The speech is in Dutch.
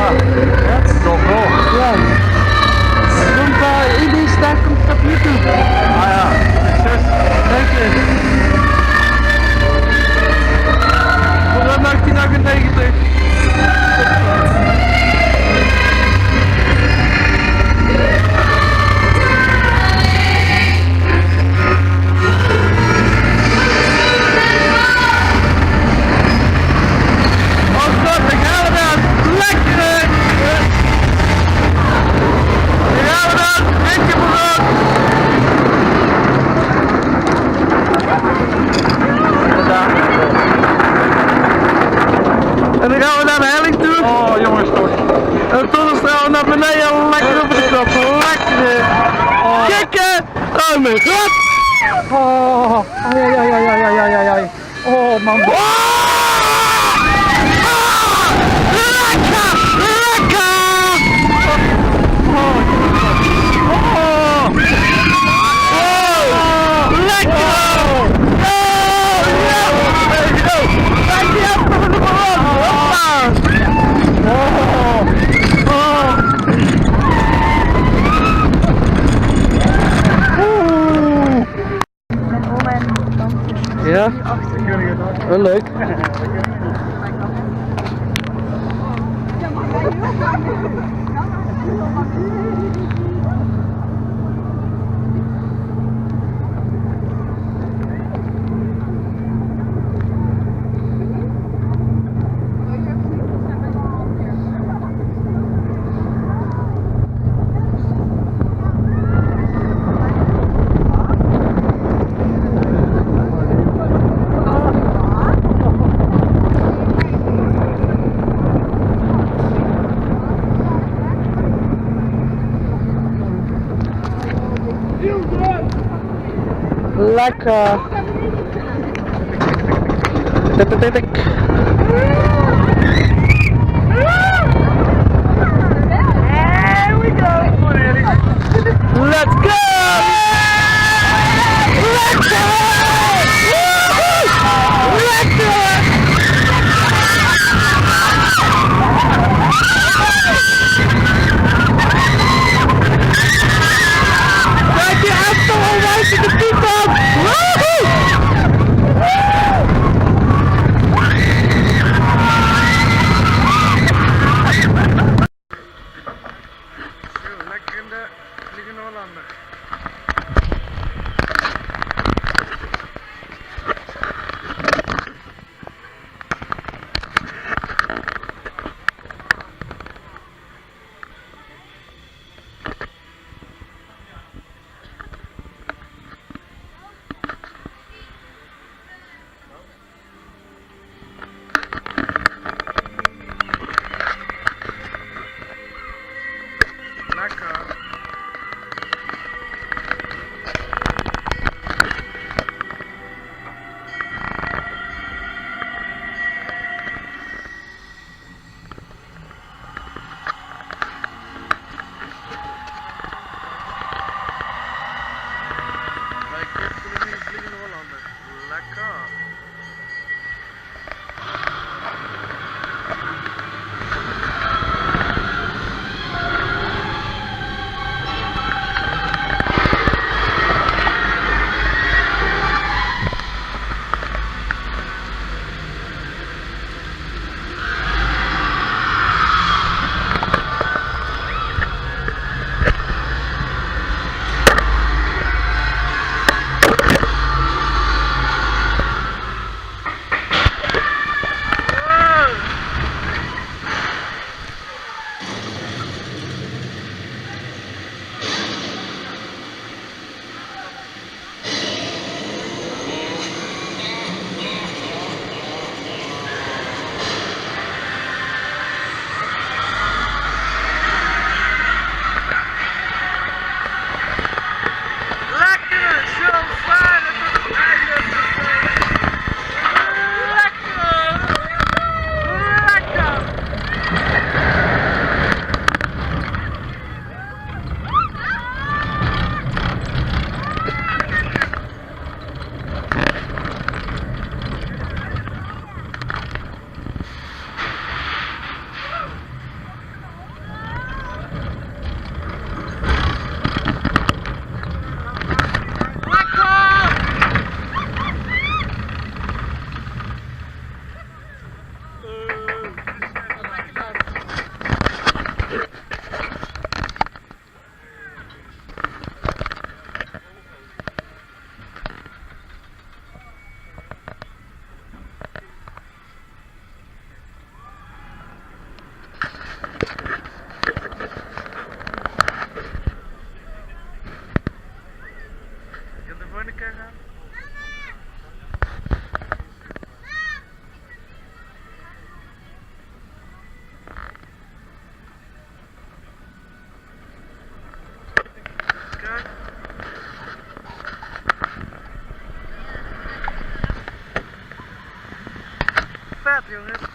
Ja? GoPro. Ja. Komt in deze tijd komt het op YouTube. Ah ja, succes. Dank je. Voor 1998. En dan gaan we naar de helling toe. Oh jongens toch. En de tonnenstraal naar beneden, lekker op de kop. Lekker. Kikken! Oh mijn god! Oh, ai. Oh man. Lekker! Lekker! Ja, wel leuk. Lekker. Tik. Here we go. Let's go. Lekker. Lekker. Kijk je echt al wijs in de piep op. Woehoe! de volgende keer gaan? Kijk. Vet jongens.